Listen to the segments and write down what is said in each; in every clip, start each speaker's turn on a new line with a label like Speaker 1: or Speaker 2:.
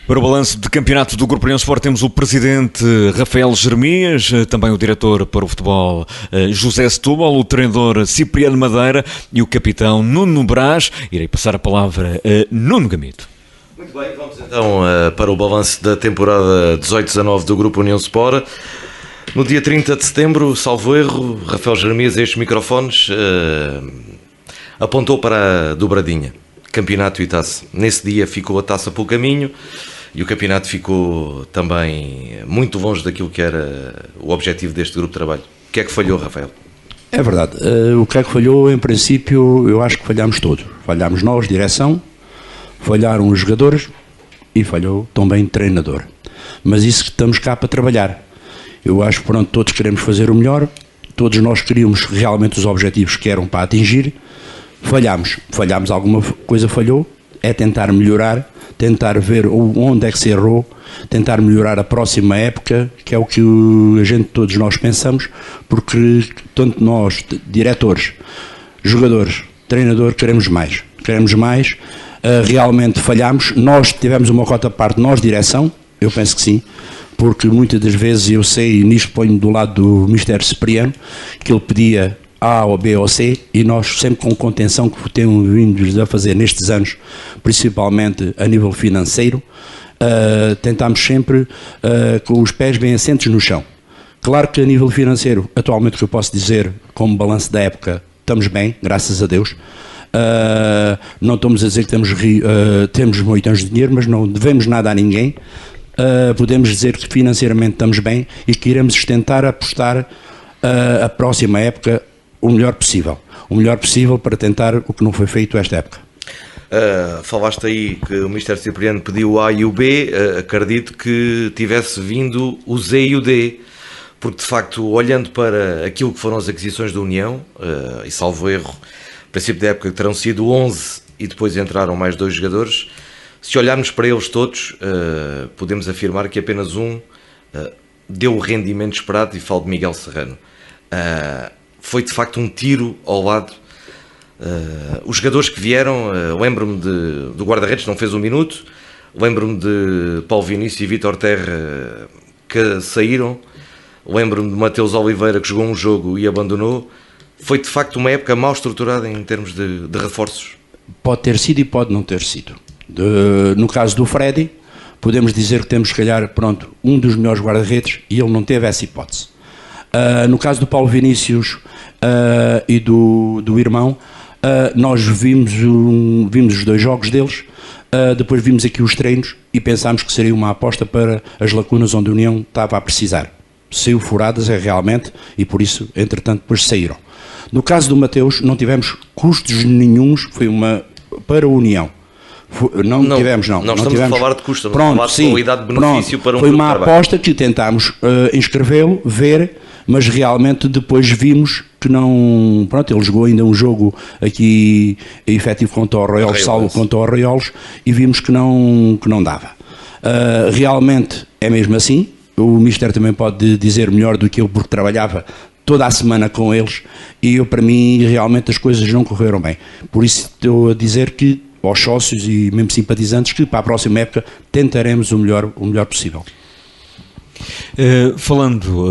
Speaker 1: Para o balanço de campeonato do Grupo União Sport temos o presidente Rafael Jeremias, também o diretor para o futebol José Setúbal, o treinador Cipriano Madeira e o capitão Nuno Brás. Irei passar a palavra a Nuno Gamito.
Speaker 2: Muito bem, vamos então para o balanço da temporada 18-19 do Grupo União Sport. No dia 30 de setembro, salvo erro, Rafael Jeremias a estes microfones apontou para a dobradinha, campeonato e taça. Nesse dia ficou a taça pelo caminho e o campeonato ficou também muito longe daquilo que era o objetivo deste grupo de trabalho. O que é que falhou, Rafael?
Speaker 3: É verdade, o que é que falhou, em princípio, eu acho que falhámos todos. Falhámos nós, direção, falharam os jogadores e falhou também o treinador. Mas isso que estamos cá para trabalhar. Eu acho que pronto, todos queremos fazer o melhor, todos nós queríamos realmente os objetivos que eram para atingir, falhámos, alguma coisa falhou, é tentar melhorar, tentar ver onde é que se errou, tentar melhorar a próxima época, que é o que todos nós pensamos, porque tanto nós, diretores, jogadores, treinador, queremos mais, realmente falhámos, nós tivemos uma cota à parte, nós direção, eu penso que sim, porque muitas das vezes eu sei, e nisto ponho do lado do Mr. Cipriano, que ele pedia A ou B ou C, e nós sempre com contenção que temos vindo a fazer nestes anos, principalmente a nível financeiro, tentámos sempre com os pés bem assentos no chão. Claro que a nível financeiro, atualmente o que eu posso dizer, como balanço da época, estamos bem, graças a Deus. Não estamos a dizer que temos moitões de dinheiro, mas não devemos nada a ninguém. Podemos dizer que financeiramente estamos bem e que iremos tentar apostar a próxima época o melhor possível para tentar o que não foi feito esta época.
Speaker 2: Falaste aí que o Mr. Cipriano pediu o A e o B, acredito que tivesse vindo o Z e o D, porque de facto, olhando para aquilo que foram as aquisições da União, e salvo erro, no princípio da época terão sido 11 e depois entraram mais 2 jogadores. Se olharmos para eles todos, podemos afirmar que apenas um deu o rendimento esperado, e falo de Miguel Serrano. Foi de facto um tiro ao lado. Os jogadores que vieram, lembro-me do guarda-redes, não fez um minuto, lembro-me de Paulo Vinícius e Vítor Terra que saíram, lembro-me de Mateus Oliveira que jogou um jogo e abandonou. Foi de facto uma época mal estruturada em termos de reforços.
Speaker 3: Pode ter sido e pode não ter sido. No caso do Freddy, podemos dizer que temos, se calhar, pronto, um dos melhores guarda-redes e ele não teve essa hipótese. No caso do Paulo Vinícius e do irmão, nós vimos os 2 jogos deles, depois vimos aqui os treinos e pensámos que seria uma aposta para as lacunas onde a União estava a precisar. Saiu furadas, realmente, e por isso, entretanto, depois saíram. No caso do Mateus, não tivemos custos nenhuns, foi para a União. Não tivemos.
Speaker 2: Não estamos a falar de custo, estamos a falar de qualidade de benefício para um
Speaker 3: foi
Speaker 2: grupo
Speaker 3: uma
Speaker 2: de trabalho.
Speaker 3: aposta que tentámos inscrevê-lo, ver, mas realmente depois vimos que não. Pronto, ele jogou ainda um jogo aqui efetivo contra o Arraiolos, salvo contra o Arraiolos, e vimos que não dava. Realmente é mesmo assim. O Mister também pode dizer melhor do que eu, porque trabalhava toda a semana com eles, e para mim realmente as coisas não correram bem. Por isso estou a dizer que aos sócios e mesmo simpatizantes que para a próxima época tentaremos o melhor possível.
Speaker 1: Falando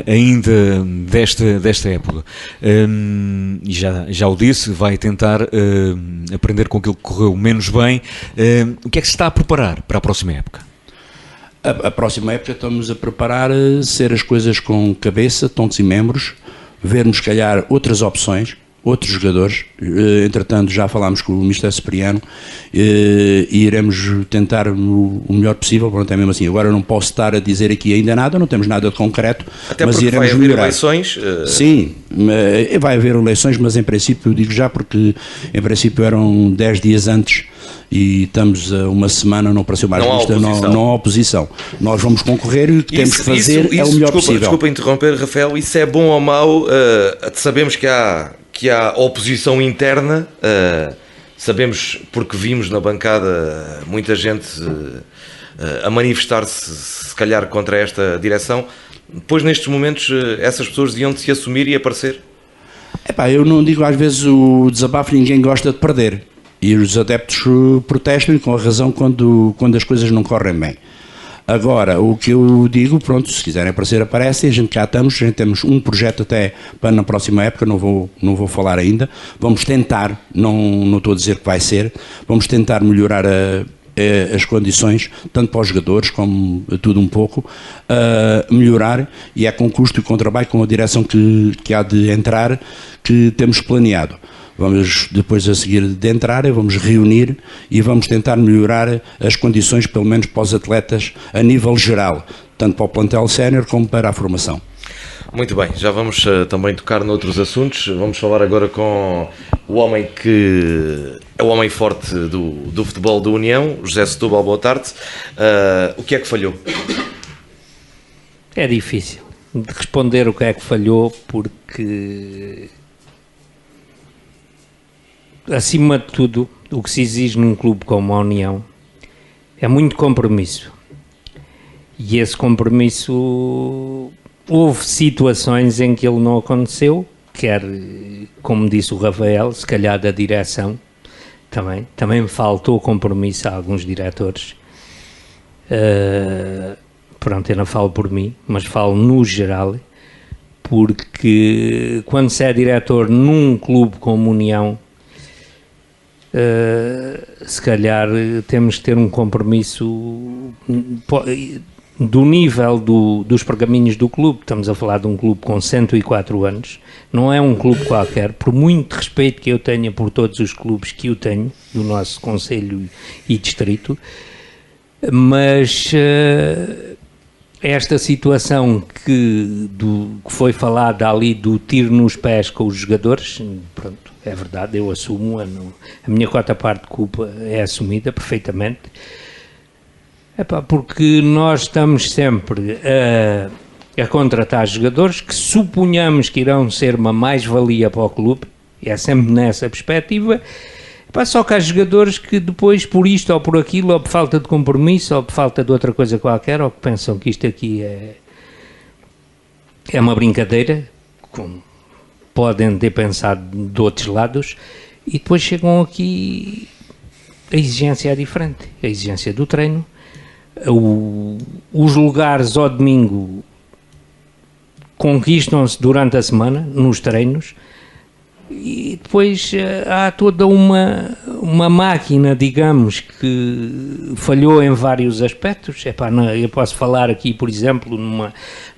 Speaker 1: ainda desta época, e já o disse, vai tentar aprender com aquilo que correu menos bem. O que é que se está a preparar para a próxima época?
Speaker 3: A próxima época estamos a preparar ser as coisas com cabeça, tontos e membros, vermos, se calhar, outras opções, outros jogadores. Entretanto, já falámos com o Mr. Cipriano e iremos tentar o melhor possível. Pronto, é mesmo assim. Agora eu não posso estar a dizer aqui ainda nada, não temos nada de concreto.
Speaker 2: Até
Speaker 3: mas
Speaker 2: porque
Speaker 3: iremos
Speaker 2: vai haver
Speaker 3: melhorar.
Speaker 2: eleições.
Speaker 3: Sim, vai haver eleições, mas em princípio, digo já, porque em princípio eram 10 dias antes e estamos a uma semana, não apareceu mais lista, não há oposição. Nós vamos concorrer e o que temos que fazer é o melhor possível.
Speaker 2: Desculpa interromper, Rafael, isso é bom ou mau? Sabemos que há oposição interna, sabemos porque vimos na bancada muita gente a manifestar-se, se calhar, contra esta direção. Depois, nestes momentos, essas pessoas deviam de se assumir e aparecer?
Speaker 3: Eu não digo, às vezes o desabafo, ninguém gosta de perder. E os adeptos protestam, e com a razão, quando as coisas não correm bem. Agora, o que eu digo, pronto, se quiserem aparecer, aparecem, a gente cá estamos, a gente temos um projeto até para na próxima época, não vou falar ainda, vamos tentar, não estou a dizer que vai ser, vamos tentar melhorar as condições, tanto para os jogadores como tudo um pouco, melhorar, e é com custo e com trabalho, com a direção que há de entrar, que temos planeado. Vamos, depois a seguir de entrar, vamos reunir e vamos tentar melhorar as condições, pelo menos para os atletas, a nível geral, tanto para o plantel sénior como para a formação.
Speaker 2: Muito bem, já vamos também tocar noutros assuntos. Vamos falar agora com o homem que é o homem forte do futebol da União, José Setúbal. Boa tarde. O que é que falhou?
Speaker 4: É difícil de responder o que é que falhou, porque acima de tudo, o que se exige num clube como a União é muito compromisso. E esse compromisso, houve situações em que ele não aconteceu, quer, como disse o Rafael, se calhar da direção, também faltou compromisso a alguns diretores. Pronto, eu não falo por mim, mas falo no geral, porque quando se é diretor num clube como União, se calhar temos que ter um compromisso do nível dos pergaminhos do clube. Estamos a falar de um clube com 104 anos, não é um clube qualquer, por muito respeito que eu tenha por todos os clubes que eu tenho, do nosso concelho e distrito, mas esta situação que foi falada ali do tiro nos pés com os jogadores, pronto, é verdade, eu assumo, a minha cota parte de culpa é assumida perfeitamente, porque nós estamos sempre a contratar jogadores que suponhamos que irão ser uma mais-valia para o clube, e é sempre nessa perspectiva. Só que há jogadores que depois, por isto ou por aquilo, ou por falta de compromisso, ou por falta de outra coisa qualquer, ou que pensam que isto aqui é uma brincadeira, como podem ter pensado de outros lados, e depois chegam aqui, a exigência é diferente, a exigência do treino, os lugares ao domingo conquistam-se durante a semana, nos treinos, e depois há toda uma máquina, digamos, que falhou em vários aspectos. Eu posso falar aqui, por exemplo,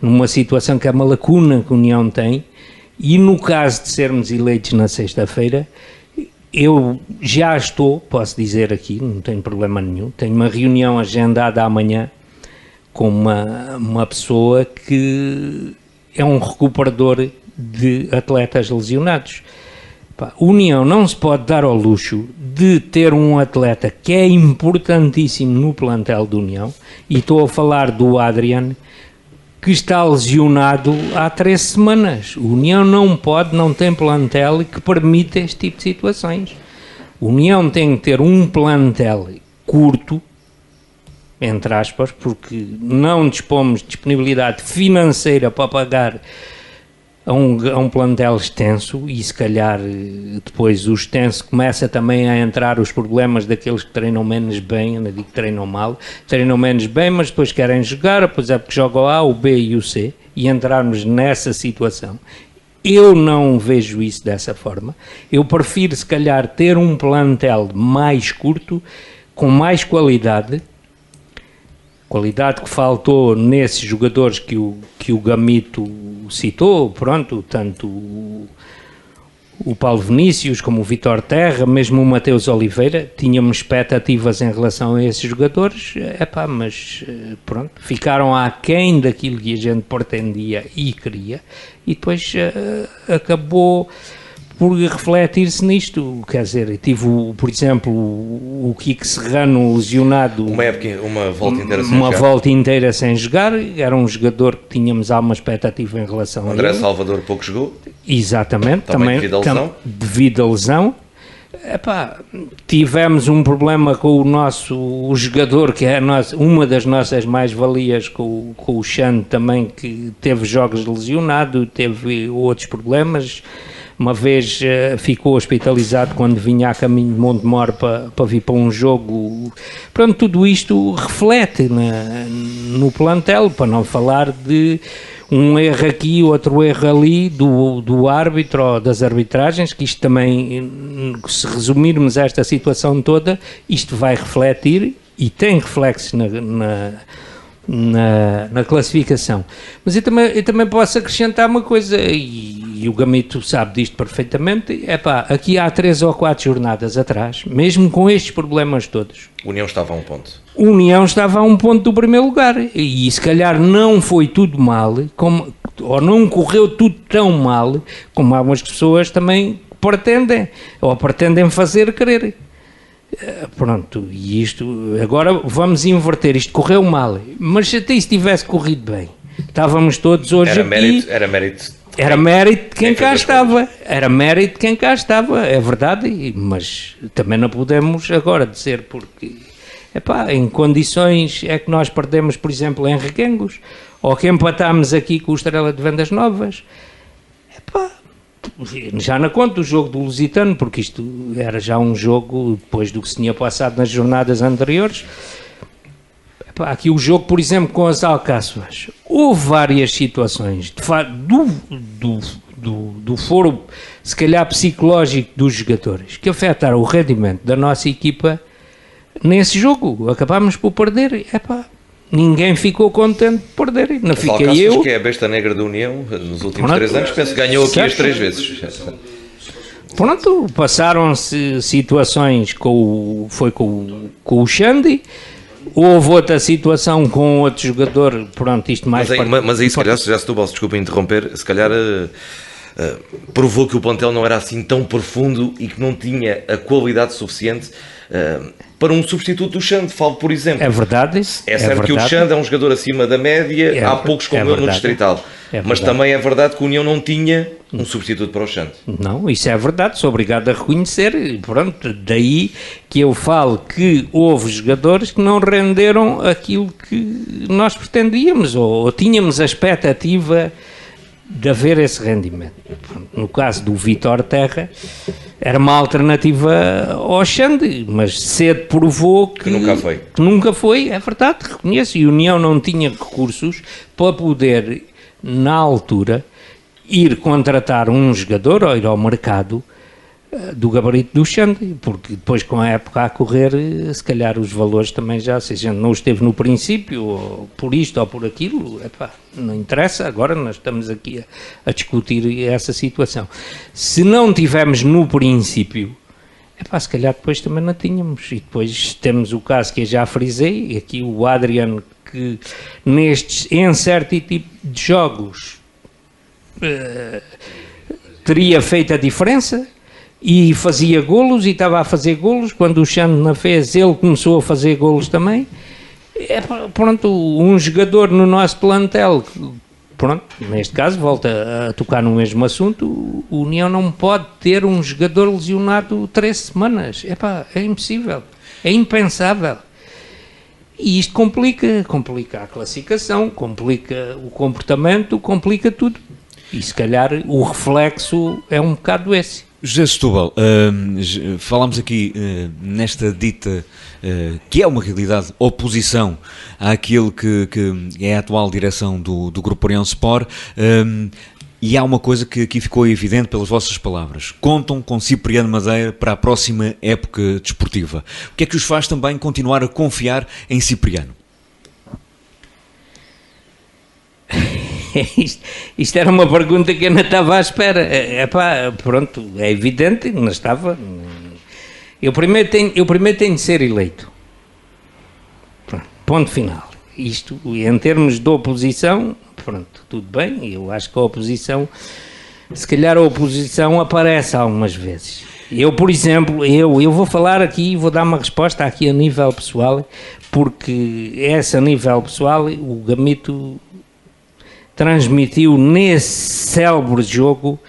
Speaker 4: numa situação que é uma lacuna que a União tem, e no caso de sermos eleitos na sexta-feira, eu já posso dizer aqui, não tenho problema nenhum, tenho uma reunião agendada amanhã com uma pessoa que é um recuperador de atletas lesionados. A União não se pode dar ao luxo de ter um atleta que é importantíssimo no plantel da União, e estou a falar do Adrian, que está lesionado há 3 semanas. A União não tem plantel que permita este tipo de situações. A União tem que ter um plantel curto, entre aspas, porque não dispomos de disponibilidade financeira para pagar a um plantel extenso, e se calhar depois o extenso começa também a entrar os problemas daqueles que treinam menos bem. Eu não digo que treinam mal, treinam menos bem, mas depois querem jogar, por exemplo, que jogam o A, o B e o C, e entrarmos nessa situação. Eu não vejo isso dessa forma. Eu prefiro, se calhar, ter um plantel mais curto, com mais qualidade que faltou nesses jogadores que o Gamito citou, pronto, tanto o Paulo Vinícius como o Vítor Terra, mesmo o Mateus Oliveira. Tínhamos expectativas em relação a esses jogadores, mas pronto, ficaram aquém daquilo que a gente pretendia e queria, e depois acabou por refletir-se nisto. Quer dizer, tive, por exemplo, o Kiko Serrano lesionado uma volta inteira sem jogar. Era um jogador que tínhamos alguma expectativa em relação a ele.
Speaker 2: André Salvador pouco jogou.
Speaker 4: Exatamente, também devido à lesão. Tivemos um problema com o jogador que é uma das nossas mais-valias, com o Xande também, que teve jogos lesionado, teve outros problemas. uma vez ficou hospitalizado quando vinha a caminho de Montemor para vir para um jogo. Pronto, tudo isto reflete no plantel, para não falar de um erro aqui, outro erro ali do árbitro ou das arbitragens, que isto também, se resumirmos esta situação toda, isto vai refletir e tem reflexos na classificação. Mas eu também posso acrescentar uma coisa, e o Gamito sabe disto perfeitamente, aqui há 3 ou 4 jornadas atrás, mesmo com estes problemas todos,
Speaker 2: O União estava a um ponto.
Speaker 4: O União estava a um ponto do primeiro lugar, e se calhar não foi tudo mal, ou não correu tudo tão mal, como algumas pessoas também pretendem fazer crer. Pronto, e isto, agora vamos inverter, isto correu mal, mas até se tivesse corrido bem, estávamos todos hoje aqui...
Speaker 2: Era mérito.
Speaker 4: Era mérito de quem cá estava, é verdade, mas também não podemos agora dizer porque, em condições é que nós perdemos, por exemplo, em Requengos, ou que empatámos aqui com o Estrela de Vendas Novas, já na conta do jogo do Lusitano, porque isto era já um jogo depois do que se tinha passado nas jornadas anteriores. Aqui o jogo, por exemplo, com as Alcáçovas, houve várias situações do foro, se calhar psicológico dos jogadores, que afetaram o rendimento da nossa equipa nesse jogo. Acabámos por perder. Ninguém ficou contente de perder. Não fiquei eu.
Speaker 2: Que é a besta negra da União nos últimos 3 anos, penso que ganhou aqui as 3 vezes.
Speaker 4: Pronto, passaram-se situações com o Xande, houve outra situação com outro jogador, pronto, isto mais...
Speaker 2: Mas aí se calhar, já Setúbal, desculpa interromper, se calhar provou que o plantel não era assim tão profundo e que não tinha a qualidade suficiente para um substituto do Xande. Falo, por exemplo.
Speaker 4: É verdade.
Speaker 2: É certo que o Xande é um jogador acima da média, há poucos como ele no Distrital. Mas também é verdade que o União não tinha um substituto para o Xande.
Speaker 4: Não, isso é verdade, sou obrigado a reconhecer. Pronto, daí que eu falo que houve jogadores que não renderam aquilo que nós pretendíamos, ou tínhamos a expectativa de haver esse rendimento. No caso do Vítor Terra, era uma alternativa ao Xande, mas cedo provou que nunca foi, é verdade, reconheço, e a União não tinha recursos para poder, na altura, ir contratar um jogador ou ir ao mercado do gabarito do Xande, porque depois com a época a correr, se calhar os valores também já, se a gente não esteve no princípio, ou por isto ou por aquilo, não interessa, agora nós estamos aqui a discutir essa situação. Se não tivermos no princípio, se calhar depois também não tínhamos, e depois temos o caso que eu já frisei, aqui o Adriano, que em certo tipo de jogos teria feito a diferença, e fazia golos, e estava a fazer golos, quando o Xande não fez, ele começou a fazer golos também. Pronto, um jogador no nosso plantel, pronto, neste caso, volta a tocar no mesmo assunto, o União não pode ter um jogador lesionado 3 semanas, é impossível, é impensável. E isto complica a classificação, complica o comportamento, complica tudo. E se calhar o reflexo é um bocado esse.
Speaker 1: José Setúbal, falámos aqui nesta dita, que é uma realidade, oposição àquilo que é a atual direção do Grupo Orião Sport, e há uma coisa que aqui ficou evidente pelas vossas palavras: contam com Cipriano Madeira para a próxima época desportiva. O que é que os faz também continuar a confiar em Cipriano?
Speaker 4: Isto era uma pergunta que eu não estava à espera. Pronto, é evidente, não estava. Eu primeiro tenho de ser eleito. Pronto, ponto final. Isto, em termos de oposição, pronto, tudo bem. Eu acho que a oposição, se calhar a oposição aparece algumas vezes. Eu, por exemplo, eu vou falar aqui, vou dar uma resposta aqui a nível pessoal, porque a nível pessoal, o Gamito transmitiu nesse célebre jogo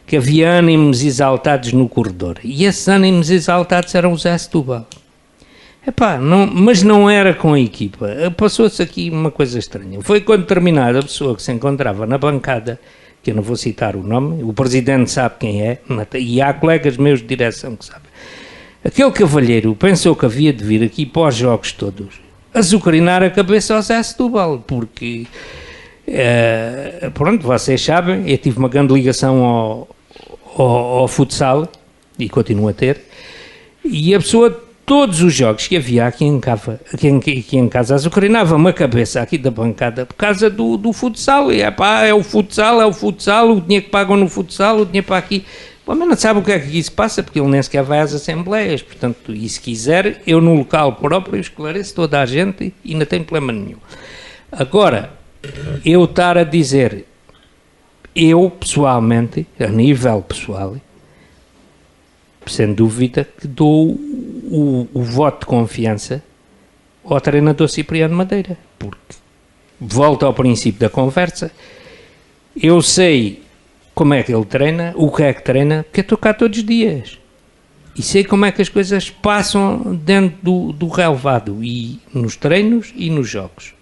Speaker 4: que havia ânimos exaltados no corredor. E esses ânimos exaltados eram o Zé Setúbal. Mas não era com a equipa. Passou-se aqui uma coisa estranha. Foi quando terminada a pessoa que se encontrava na bancada que eu não vou citar o nome, o presidente sabe quem é, e há colegas meus de direção que sabem. Aquele cavalheiro pensou que havia de vir aqui para os jogos todos azucrinar a cabeça ao Zé Setúbal, porque, pronto, vocês sabem, eu tive uma grande ligação ao futsal, e continuo a ter, e a pessoa, todos os jogos que havia aqui em casa azucrinava-me a cabeça aqui da bancada por causa do futsal, e é o futsal, o dinheiro que pagam no futsal, o dinheiro para aqui. Bom, mas não sabe o que é que aqui se passa, porque ele nem sequer vai às assembleias, portanto, e se quiser, eu no local próprio esclareço toda a gente e não tem problema nenhum. Agora, eu estar a dizer, eu pessoalmente, a nível pessoal, sem dúvida que dou o voto de confiança ao treinador Cipriano Madeira, porque, volto ao princípio da conversa, eu sei como é que ele treina, o que é que treina, porque eu estou cá todos os dias. E sei como é que as coisas passam dentro do relevado, e nos treinos e nos jogos.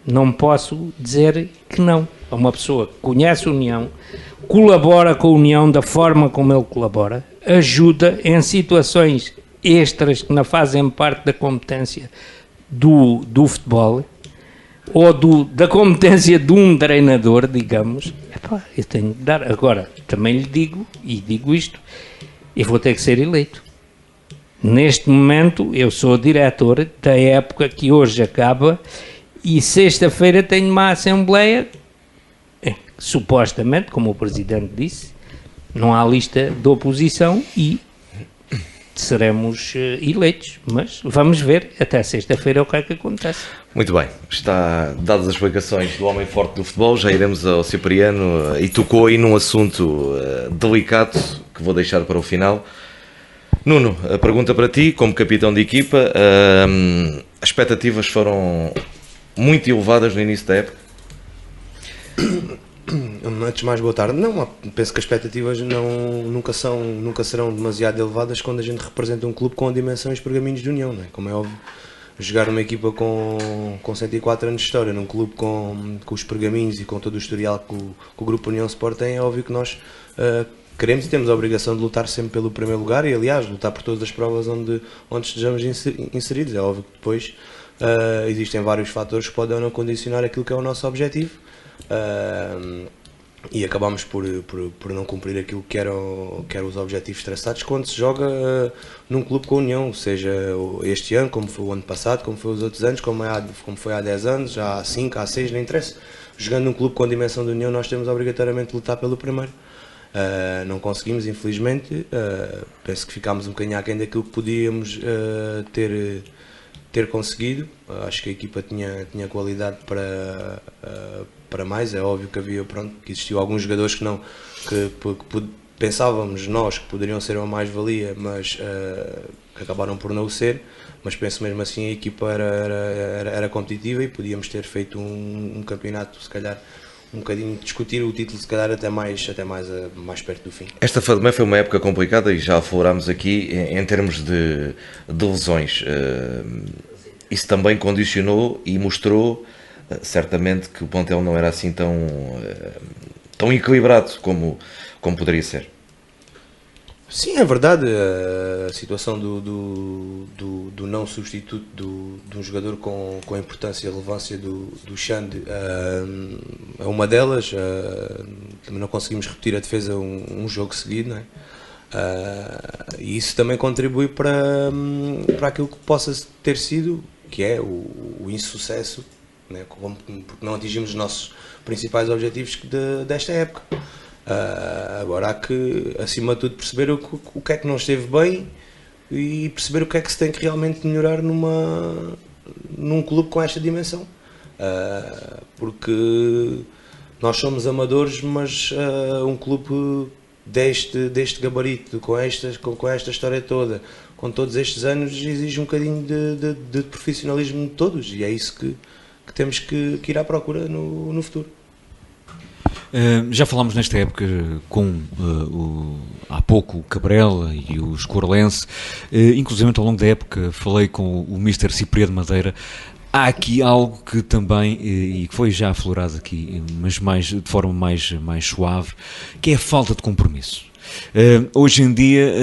Speaker 4: Não posso dizer que não. É uma pessoa que conhece a União, colabora com a União da forma como ele colabora, ajuda em situações extras que não fazem parte da competência do futebol, ou da competência de um treinador, digamos. Eu tenho de dar. Agora, também lhe digo, e digo isto, eu vou ter que ser eleito. Neste momento, eu sou diretor da época que hoje acaba, e sexta-feira tenho uma assembleia, supostamente, como o Presidente disse, não há lista de oposição e seremos eleitos, mas vamos ver até sexta-feira o que é que acontece.
Speaker 2: Muito bem, está dadas as explicações do homem forte do futebol, já iremos ao Cipriano, e tocou aí num assunto delicado que vou deixar para o final. Nuno, a pergunta para ti, como capitão de equipa, as expectativas foram muito elevadas no início da época?
Speaker 5: Antes de mais, boa tarde. Não, penso que as expectativas nunca serão demasiado elevadas quando a gente representa um clube com a dimensão e os pergaminhos de União, não é? Como é óbvio, jogar numa equipa com 104 anos de história, num clube com os pergaminhos e com todo o historial que o Grupo União Sport tem, é óbvio que nós queremos e temos a obrigação de lutar sempre pelo primeiro lugar e, aliás, lutar por todas as provas onde estejamos inseridos. É óbvio que depois existem vários fatores que podem ou não condicionar aquilo que é o nosso objetivo. E acabamos por não cumprir aquilo que eram os objetivos traçados quando se joga num clube com a União, seja este ano, como foi o ano passado, como foi os outros anos, como foi há 10 anos, já há 5, há 6, não interessa. Jogando num clube com a dimensão da União, nós temos obrigatoriamente de lutar pelo primeiro. Não conseguimos, infelizmente. Penso que ficámos um bocadinho aquém daquilo que podíamos ter conseguido. Acho que a equipa tinha qualidade para mais. É óbvio que que existiu alguns jogadores que pensávamos nós que poderiam ser uma mais-valia, mas que acabaram por não o ser. Mas penso mesmo assim a equipa era competitiva e podíamos ter feito um campeonato, se calhar um bocadinho, discutir o título se calhar até mais perto do fim. Esta
Speaker 2: também foi uma época complicada e já falámos aqui em termos de lesões. Isso também condicionou e mostrou certamente que o plantel não era assim tão equilibrado como poderia ser.
Speaker 5: Sim, é verdade. A situação do não substituto de um jogador com a importância e relevância do Xande é uma delas. Também não conseguimos repetir a defesa um jogo seguido, não é? E isso também contribui para aquilo que possa ter sido, que é o insucesso, né? Porque não atingimos os nossos principais objetivos desta época. Agora há que, acima de tudo, perceber o que é que não esteve bem e perceber o que é que se tem que realmente melhorar num clube com esta dimensão. Porque nós somos amadores, mas um clube deste gabarito, com esta história toda, com todos estes anos, exige um bocadinho de profissionalismo de todos, e é isso que temos que ir à procura no futuro.
Speaker 1: Já falámos nesta época com há pouco o Cabrela e o Escorelense, inclusive ao longo da época falei com o Mr. Cipriano Madeira. há aqui algo que também, e que foi já aflorado aqui, mas de forma mais suave, que é a falta de compromisso. Hoje em dia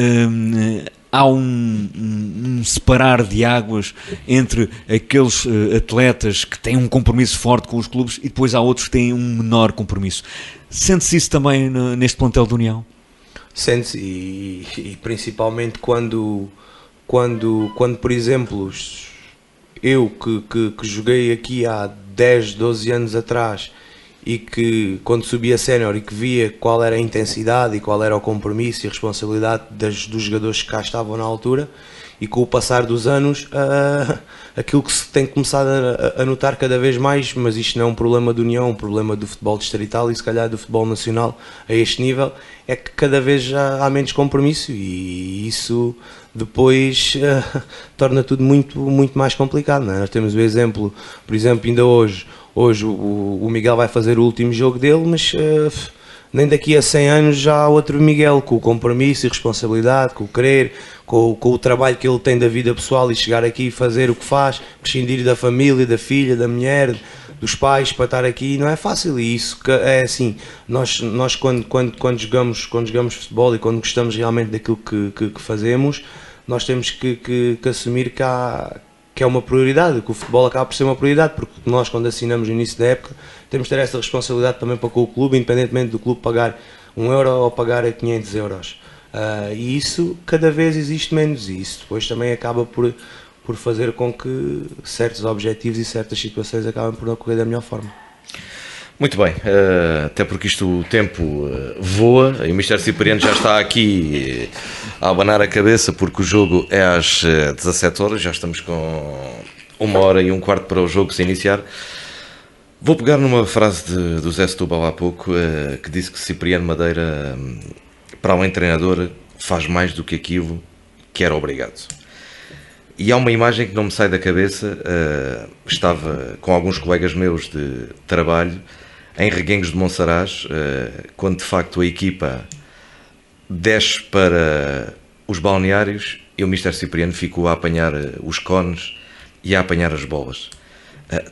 Speaker 1: há um separar de águas entre aqueles atletas que têm um compromisso forte com os clubes e depois há outros que têm um menor compromisso. Sente-se isso também neste plantel do União?
Speaker 5: Sente-se, e principalmente quando, por exemplo, eu que joguei aqui há 10, 12 anos atrás, e que quando subia sénior e que via qual era a intensidade e qual era o compromisso e a responsabilidade dos jogadores que cá estavam na altura, e com o passar dos anos aquilo que se tem começado a notar cada vez mais, mas isto não é um problema do União, é um problema do futebol distrital e se calhar do futebol nacional a este nível, é que cada vez já há menos compromisso, e isso depois torna tudo muito mais complicado, não é? Nós temos o exemplo, por exemplo, ainda hoje o Miguel vai fazer o último jogo dele, mas nem daqui a 100 anos já há outro Miguel, com o compromisso e responsabilidade, com o querer, com o trabalho que ele tem da vida pessoal, e chegar aqui e fazer o que faz, prescindir da família, da filha, da mulher, dos pais, para estar aqui, não é fácil. E isso é assim, nós quando jogamos futebol e quando gostamos realmente daquilo que fazemos, nós temos que assumir que é uma prioridade, que o futebol acaba por ser uma prioridade, porque nós, quando assinamos no início da época, temos de ter essa responsabilidade também para com o clube, independentemente do clube pagar 1 euro ou pagar 500 euros. E isso cada vez existe menos, e isso depois também acaba por fazer com que certos objetivos e certas situações acabem por não ocorrer da melhor forma.
Speaker 2: Muito bem, até porque o tempo voa, e o Mr. Cipriano já está aqui a abanar a cabeça, porque o jogo é às 17 horas, já estamos com 1h15 para o jogo se iniciar. Vou pegar numa frase do Zé Setúbal há pouco, que disse que Cipriano Madeira, para além de treinador, faz mais do que aquilo que era obrigado. E há uma imagem que não me sai da cabeça, estava com alguns colegas meus de trabalho, em Reguengos de Monsaraz, quando de facto a equipa desce para os balneários e o Mr. Cipriano ficou a apanhar os cones e a apanhar as bolas.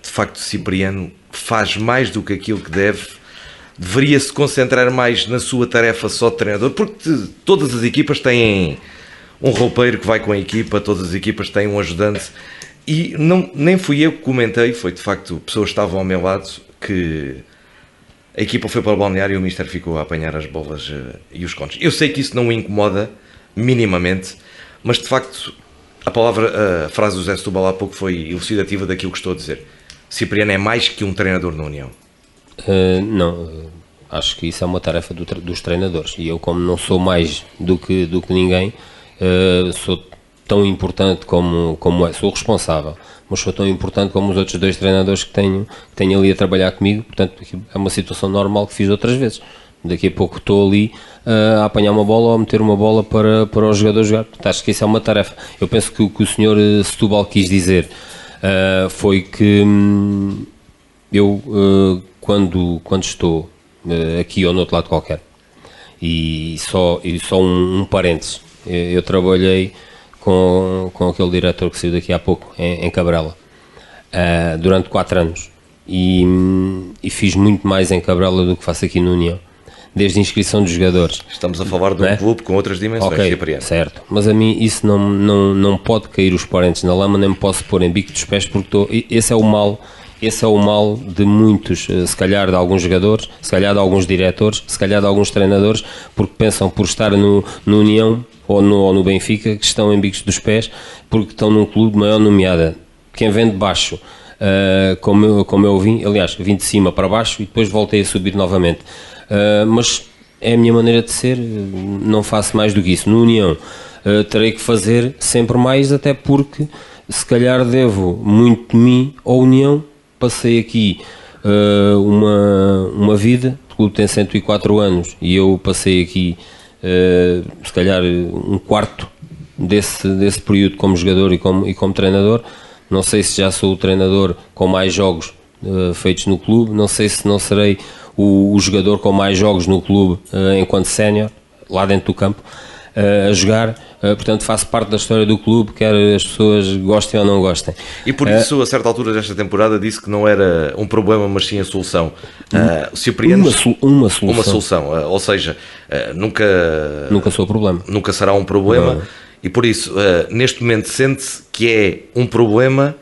Speaker 2: De facto, Cipriano faz mais do que aquilo que deveria se concentrar mais na sua tarefa só de treinador, porque todas as equipas têm um roupeiro que vai com a equipa, todas as equipas têm um ajudante, e nem fui eu que comentei, foi de facto, pessoas estavam ao meu lado, que a equipa foi para o balneário e o Mister ficou a apanhar as bolas e os cones. Eu sei que isso não o incomoda minimamente, mas de facto a frase do Zé Setúbal há pouco foi elucidativa daquilo que estou a dizer. Cipriano é mais que um treinador na União.
Speaker 6: Não, acho que isso é uma tarefa dos treinadores, e eu, como não sou mais do que ninguém, sou tão importante como sou responsável, mas sou tão importante como os outros 2 treinadores que tenho ali a trabalhar comigo. Portanto, é uma situação normal que fiz outras vezes. Daqui a pouco estou ali a apanhar uma bola ou a meter uma bola para os jogadores jogar. Portanto, acho que isso é uma tarefa. Eu penso que o que o senhor Setúbal quis dizer foi que eu, quando estou aqui ou no outro lado qualquer, e só um parênteses, eu trabalhei com aquele diretor que saiu daqui há pouco, em Cabrela, durante 4 anos, e fiz muito mais em Cabrela do que faço aqui no União, desde a inscrição dos jogadores.
Speaker 2: Estamos a falar de um clube com outras dimensões.
Speaker 6: Ok, certo, mas a mim isso não pode cair os parentes na lama, nem me posso pôr em bico dos pés, porque esse é o mal de muitos, se calhar de alguns jogadores, se calhar de alguns diretores, se calhar de alguns treinadores, porque pensam por estar no União ou no Benfica, que estão em bicos dos pés, porque estão num clube maior, nomeada. Quem vem de baixo, como eu vim, aliás, vim de cima para baixo e depois voltei a subir novamente. Mas é a minha maneira de ser, não faço mais do que isso. No União terei que fazer sempre mais, até porque se calhar devo muito de mim à União. Passei aqui uma vida, o clube tem 104 anos e eu passei aqui se calhar um quarto desse período como jogador e como treinador. Não sei se já sou o treinador com mais jogos feitos no clube, não sei se não serei o jogador com mais jogos no clube enquanto sénior, lá dentro do campo, a jogar, portanto faço parte da história do clube, quer as pessoas gostem ou não gostem.
Speaker 2: E por isso, a certa altura desta temporada, disse que não era um problema, mas sim a solução. O Cipriano,
Speaker 6: uma solução.
Speaker 2: Uma solução, ou seja, nunca
Speaker 6: sou problema.
Speaker 2: Nunca será um problema. Não. E por isso, neste momento, sente-se que é um problema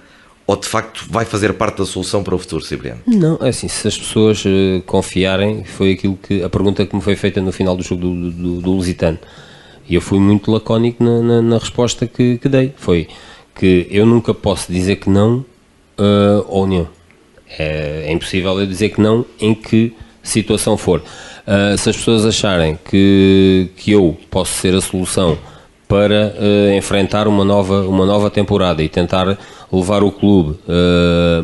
Speaker 2: ou de facto vai fazer parte da solução para o futuro, Cipriano?
Speaker 6: Não, é assim, se as pessoas confiarem, foi aquilo que a pergunta que me foi feita no final do jogo do Lusitano. E eu fui muito lacónico na resposta que dei. Foi que eu nunca posso dizer que não ou não. É impossível eu dizer que não em que situação for. Se as pessoas acharem que eu posso ser a solução para enfrentar uma nova temporada e tentar levar o clube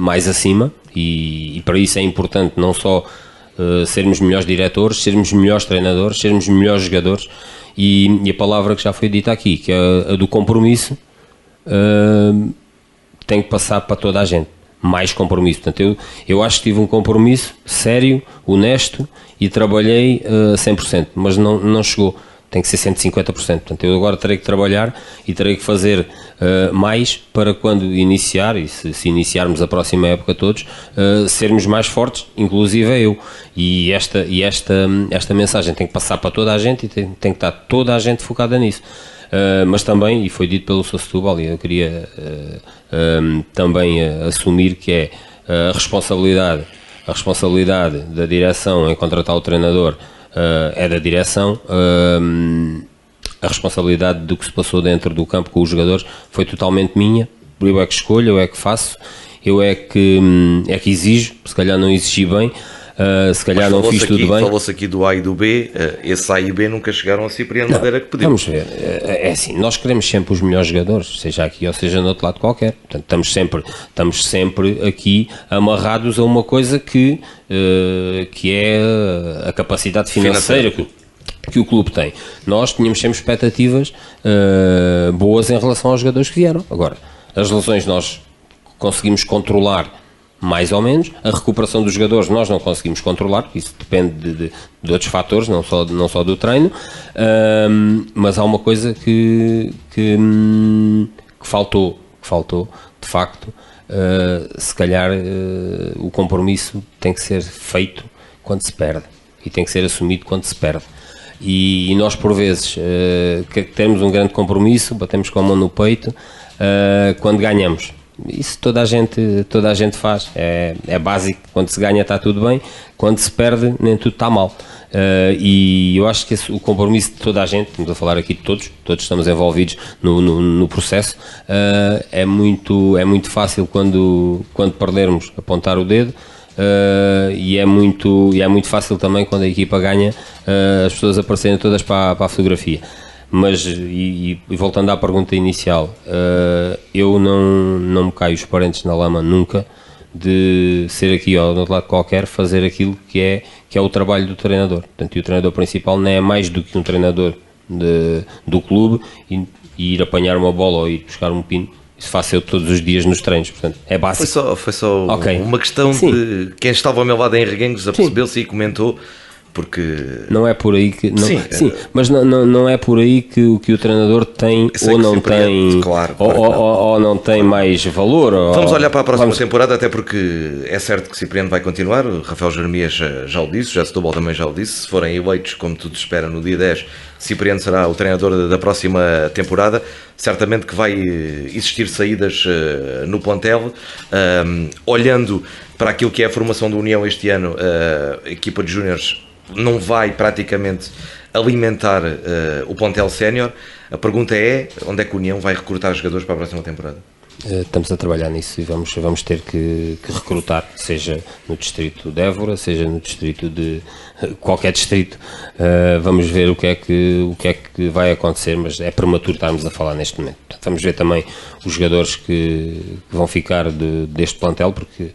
Speaker 6: mais acima, e para isso é importante não só sermos melhores diretores, sermos melhores treinadores, sermos melhores jogadores, e a palavra que já foi dita aqui, que é a do compromisso, tem que passar para toda a gente, mais compromisso. Portanto, eu acho que tive um compromisso sério, honesto, e trabalhei 100%, mas não chegou. Tem que ser 150%, portanto eu agora terei que trabalhar e terei que fazer mais para quando iniciar, e se iniciarmos a próxima época todos, sermos mais fortes, inclusive eu, e esta mensagem tem que passar para toda a gente e tem que estar toda a gente focada nisso. Mas também, e foi dito pelo Sr. Setúbal, e eu queria também assumir que é a responsabilidade da direção em contratar o treinador, é da direção. A responsabilidade do que se passou dentro do campo com os jogadores foi totalmente minha. Eu é que escolho, eu é que faço, eu é que exijo. Se calhar não exigi bem, se calhar não fiz tudo bem.
Speaker 2: Falou-se aqui do A e do B, esse A e B nunca chegaram a Cipriano Madeira que pediu.
Speaker 6: Vamos ver, é assim, nós queremos sempre os melhores jogadores, seja aqui ou seja no outro lado qualquer. Portanto, estamos sempre aqui amarrados a uma coisa que é a capacidade financeira que o clube tem. Nós tínhamos sempre expectativas boas em relação aos jogadores que vieram. Agora, as lesões nós conseguimos controlar mais ou menos, a recuperação dos jogadores nós não conseguimos controlar, isso depende de outros fatores, não só do treino, mas há uma coisa que faltou, de facto. Se calhar o compromisso tem que ser feito quando se perde e tem que ser assumido quando se perde, e nós por vezes temos um grande compromisso, batemos com a mão no peito quando ganhamos. Isso toda a gente faz, é básico. Quando se ganha está tudo bem, quando se perde nem tudo está mal, e eu acho que o compromisso de toda a gente, estamos a falar aqui de todos estamos envolvidos no processo. É muito fácil quando perdermos apontar o dedo, e é muito fácil também quando a equipa ganha as pessoas aparecerem todas para a fotografia. Mas, e voltando à pergunta inicial, eu não me caio os parentes na lama nunca de ser aqui ou do outro lado qualquer, fazer aquilo que é o trabalho do treinador. Portanto, e o treinador principal não é mais do que um treinador do clube, e ir apanhar uma bola ou ir buscar um pino, isso faço eu todos os dias nos treinos, portanto, é básico.
Speaker 2: Foi só okay. Uma questão. Sim. De quem estava ao meu lado em Reguengos apercebeu-se e comentou. Porque
Speaker 6: não é por aí que mas não é por aí que o treinador tem ou não tem, claro, ou não tem mais valor.
Speaker 2: Vamos olhar para a próxima temporada, até porque é certo que Cipriano vai continuar. O Rafael Jeremias já o disse, já Setúbal também já o disse. Se forem eleitos, como tudo espera, no dia 10, Cipriano será o treinador da próxima temporada. Certamente que vai existir saídas no plantel. Olhando para aquilo que é a formação do União este ano, a equipa de júniores não vai praticamente alimentar o plantel sénior. A pergunta é, onde é que a União vai recrutar jogadores para a próxima temporada?
Speaker 6: Estamos a trabalhar nisso e vamos ter que recrutar, seja no distrito de Évora, seja no distrito de qualquer distrito. Vamos ver o que é que vai acontecer, mas é prematuro estarmos a falar neste momento. Portanto, vamos ver também os jogadores que vão ficar deste plantel, porque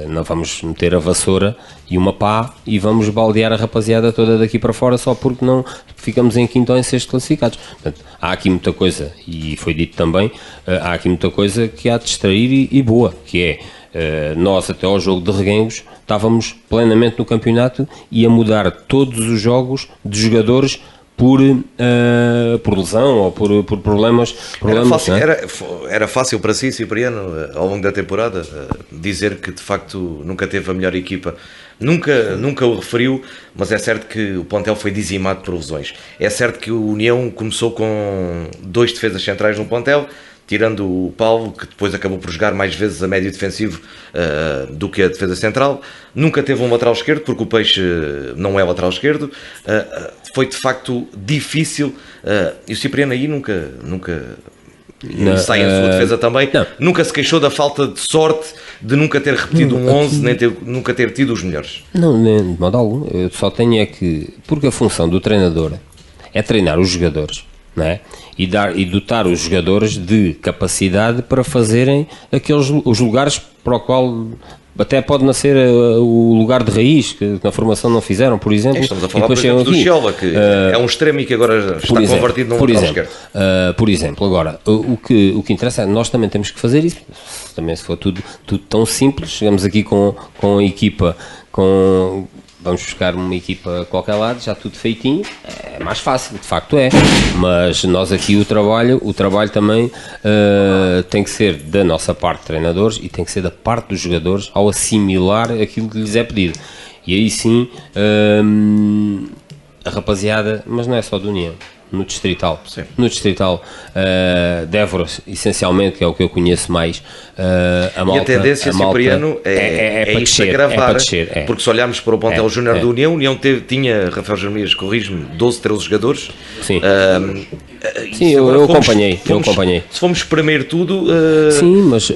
Speaker 6: não vamos meter a vassoura e uma pá e vamos baldear a rapaziada toda daqui para fora só porque não ficamos em quinto ou em sexto classificados. Portanto, há aqui muita coisa, e foi dito também, há aqui muita coisa que há de distrair e boa, que é, nós até ao jogo de Reguengos estávamos plenamente no campeonato e a mudar todos os jogos de jogadores por lesão ou por problemas.
Speaker 2: Era fácil para si, Cipriano, ao longo da temporada, dizer que de facto nunca teve a melhor equipa. Nunca o referiu, mas é certo que o plantel foi dizimado por lesões. É certo que o União começou com 2 defesas centrais no plantel, tirando o Paulo, que depois acabou por jogar mais vezes a médio defensivo do que a defesa central. Nunca teve um lateral esquerdo, porque o Peixe não é lateral esquerdo. Foi de facto difícil, e o Cipriano aí nunca sai a sua defesa também. Nunca se queixou da falta de sorte de nunca ter repetido um 11, nem nunca ter tido os melhores.
Speaker 6: Não, de modo algum. Eu só tenho é que, porque a função do treinador é treinar os jogadores, não é? E dotar os jogadores de capacidade para fazerem os lugares para o qual até pode nascer o lugar de raiz, que na formação não fizeram, por exemplo.
Speaker 2: Estamos a falar, por exemplo, do Chiola, que é um extremo e que agora está convertido num lateral esquerdo.
Speaker 6: Por exemplo, agora, o que interessa é, nós também temos que fazer isso. Também, se for tudo tão simples, chegamos aqui com a equipa, vamos buscar uma equipa a qualquer lado, já tudo feitinho, é mais fácil, de facto é, mas nós aqui o trabalho também tem que ser da nossa parte, treinadores, e tem que ser da parte dos jogadores ao assimilar aquilo que lhes é pedido. E aí sim, a rapaziada, mas não é só do União, no Distrital. Sim. No Distrital de Évora, essencialmente, que é o que eu conheço mais, a malta.
Speaker 2: E a tendência, Cipriano, é isto agravar, porque se olharmos para o plantel júnior da União, tinha, Rafael Jeremias, corrijo-me, 12, 13 jogadores.
Speaker 6: Sim. Sim, eu acompanhei.
Speaker 2: Se formos espremer tudo,
Speaker 6: sim, mas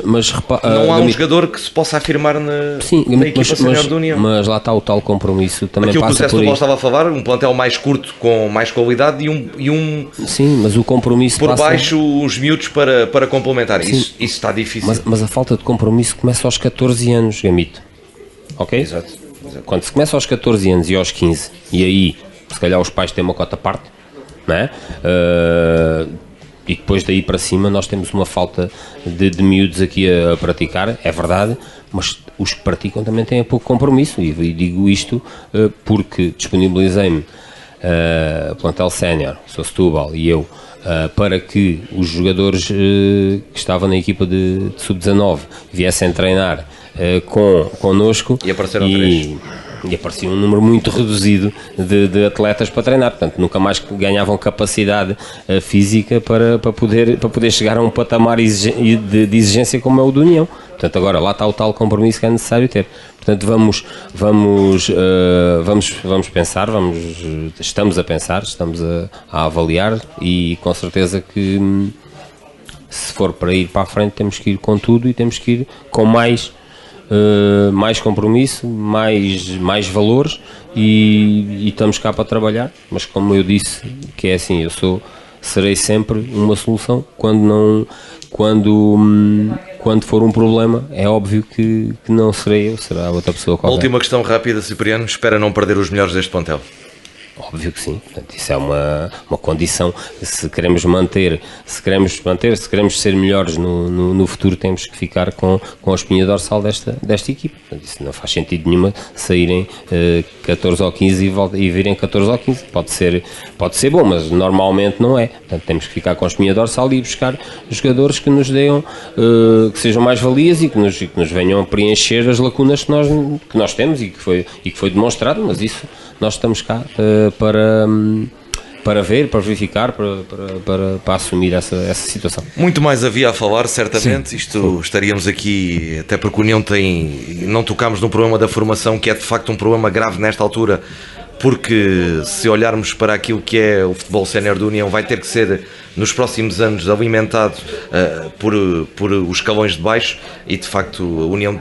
Speaker 2: não há um jogador que se possa afirmar na equipa sénior da União.
Speaker 6: Mas lá está o tal compromisso, também
Speaker 2: aquilo
Speaker 6: passa
Speaker 2: que o
Speaker 6: por aí.
Speaker 2: Estava a falar, um plantel mais curto, com mais qualidade e um
Speaker 6: sim, mas o compromisso
Speaker 2: por baixo, os miúdos para complementar. Isso está difícil.
Speaker 6: Mas a falta de compromisso começa aos 14 anos, Gamito. Ok?
Speaker 2: Exato.
Speaker 6: Quando se começa aos 14 anos e aos 15, e aí, se calhar os pais têm uma cota à parte, não é? E depois daí para cima nós temos uma falta de miúdos aqui a praticar, é verdade, mas os que praticam também têm pouco compromisso, e digo isto porque disponibilizei-me plantel sénior, sou Setúbal e eu, para que os jogadores que estavam na equipa de sub-19 viessem treinar connosco,
Speaker 2: e apareceram 3.
Speaker 6: E aparecia um número muito reduzido de atletas para treinar, portanto nunca mais ganhavam capacidade física para poder chegar a um patamar de exigência como é o do União. Portanto, agora lá está o tal compromisso que é necessário ter. Portanto, vamos pensar, estamos a pensar, estamos a avaliar, e com certeza que se for para ir para a frente temos que ir com tudo, e temos que ir com mais compromisso, mais valores, e estamos cá para trabalhar. Mas como eu disse, que é assim, serei sempre uma solução quando for um problema. É óbvio que não serei eu, será outra pessoa qualquer.
Speaker 2: Última questão rápida, Cipriano, espera não perder os melhores deste plantel?
Speaker 6: Óbvio que sim, portanto, isso é uma condição. Se queremos ser melhores no futuro, temos que ficar com a espinha dorsal desta equipa. Portanto, isso não faz sentido nenhuma saírem 14 ou 15 e virem 14 ou 15. Pode ser bom, mas normalmente não é. Portanto, temos que ficar com a espinha dorsal e buscar jogadores que nos deem, que sejam mais valias, e que nos venham a preencher as lacunas que nós temos e que foi demonstrado, mas isso nós estamos cá para ver, para verificar, para assumir essa situação.
Speaker 2: Muito mais havia a falar, certamente. Sim. Estaríamos aqui, até porque a União não tocámos no problema da formação, que é de facto um problema grave nesta altura, porque se olharmos para aquilo que é o futebol sénior da União, vai ter que ser nos próximos anos alimentado por os escalões de baixo, e de facto a União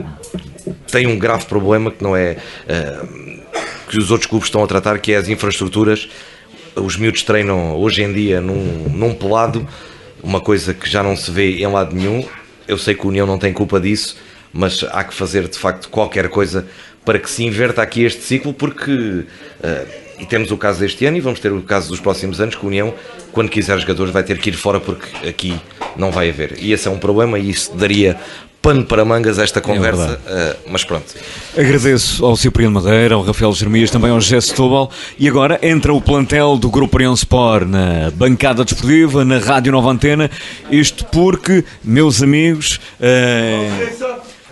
Speaker 2: tem um grave problema que não é que os outros clubes estão a tratar, que é as infraestruturas. Os miúdos treinam hoje em dia num pelado, uma coisa que já não se vê em lado nenhum. Eu sei que a União não tem culpa disso, mas há que fazer de facto qualquer coisa para que se inverta aqui este ciclo, porque e temos o caso deste ano e vamos ter o caso dos próximos anos, que a União, quando quiser jogadores, vai ter que ir fora, porque aqui não vai haver. E esse é um problema e isso daria pano para mangas esta conversa, mas pronto.
Speaker 1: Agradeço ao Cipriano Madeira, ao Rafael Jeremias, também ao José Setúbal. E agora entra o plantel do Grupo Orion Sport na bancada desportiva, na Rádio Nova Antena. Isto porque, meus amigos,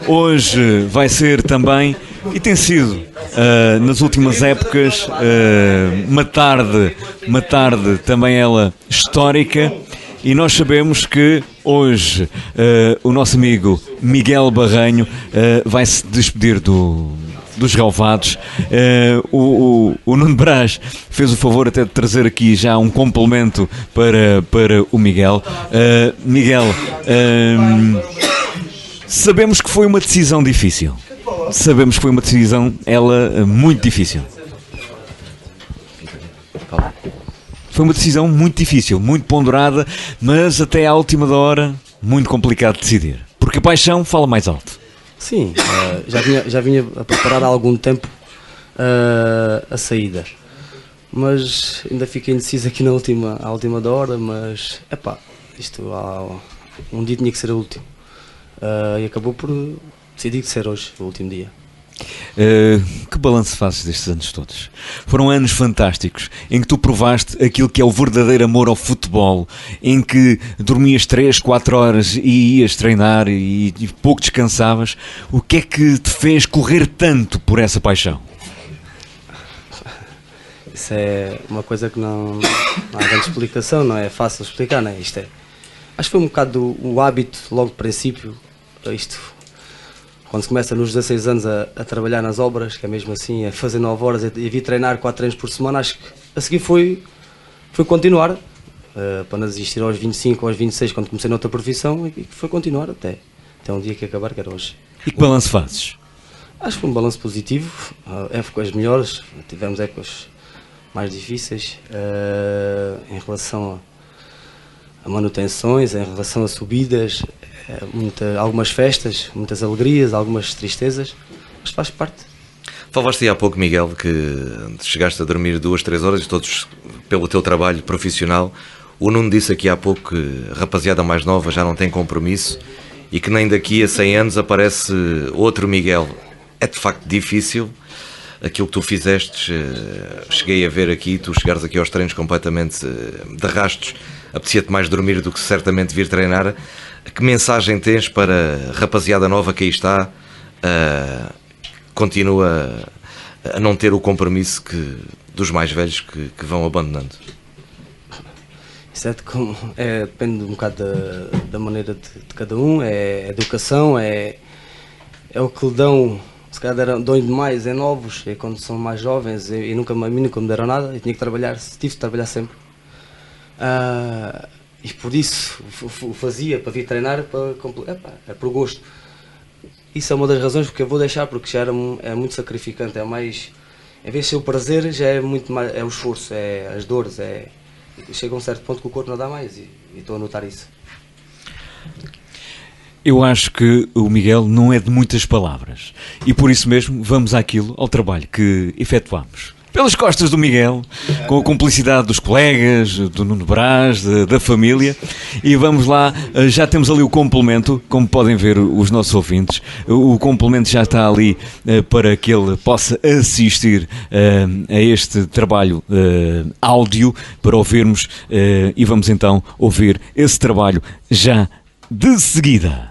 Speaker 1: hoje vai ser também, e tem sido nas últimas épocas, uma tarde também ela histórica. E nós sabemos que hoje o nosso amigo Miguel Barranho vai se despedir dos relevados. O Nuno Brás fez o favor até de trazer aqui já um complemento para o Miguel. Miguel, sabemos que foi uma decisão difícil. Sabemos que foi uma decisão, muito difícil. Foi uma decisão muito difícil, muito ponderada, mas até à última hora, muito complicado de decidir. Porque a paixão fala mais alto.
Speaker 7: Sim, já vinha a preparar há algum tempo a saída. Mas ainda fiquei indeciso aqui à última da hora, mas, isto um dia tinha que ser o último. E acabou por decidir de ser hoje, o último dia.
Speaker 1: Que balanço fazes destes anos todos? Foram anos fantásticos em que tu provaste aquilo que é o verdadeiro amor ao futebol, em que dormias 3, 4 horas e ias treinar e pouco descansavas. O que é que te fez correr tanto por essa paixão?
Speaker 7: Isso é uma coisa que não há grande explicação, não é fácil explicar, não é? Acho que foi um bocado o hábito logo de princípio. Quando se começa nos 16 anos a trabalhar nas obras, que é mesmo assim, a fazer 9 horas e vir treinar 4 treinos por semana, acho que a seguir foi continuar, para não desistir aos 25, aos 26, quando comecei noutra profissão, e foi continuar até um dia que acabar, que era hoje.
Speaker 1: E que balanço fazes?
Speaker 7: Acho que foi um balanço positivo, épocas melhores, tivemos épocas mais difíceis, em relação a manutenções, em relação a subidas, algumas festas, muitas alegrias, algumas tristezas, mas faz parte.
Speaker 2: Falaste aí há pouco, Miguel, que chegaste a dormir 2, 3 horas, e todos pelo teu trabalho profissional. O Nuno disse aqui há pouco que a rapaziada mais nova já não tem compromisso e que nem daqui a 100 anos aparece outro Miguel. É de facto difícil aquilo que tu fizeste. Cheguei a ver aqui, tu chegares aqui aos treinos completamente de rastos, apetecia-te mais dormir do que certamente vir treinar. Que mensagem tens para a rapaziada nova que aí está, continua a não ter o compromisso dos mais velhos que vão abandonando?
Speaker 7: Isso depende um bocado da maneira de cada um, é educação, é o que lhe dão. Se calhar dão demais, novos, e quando são mais jovens, e nunca me deram nada, eu tinha que trabalhar, tive de trabalhar sempre. E por isso o fazia para vir treinar, é por gosto. Isso é uma das razões porque eu vou deixar, porque já é muito sacrificante, em vez de ser o prazer, já é muito mais, é o esforço, é as dores, chega a um certo ponto que o corpo não dá mais, e estou a notar isso.
Speaker 1: Eu acho que o Miguel não é de muitas palavras e por isso mesmo vamos ao trabalho que efetuamos. Pelas costas do Miguel, com a cumplicidade dos colegas, do Nuno Brás, da família, e vamos lá, já temos ali o complemento, como podem ver os nossos ouvintes, o complemento já está ali para que ele possa assistir a este trabalho áudio, para ouvirmos, e vamos então ouvir esse trabalho já de seguida.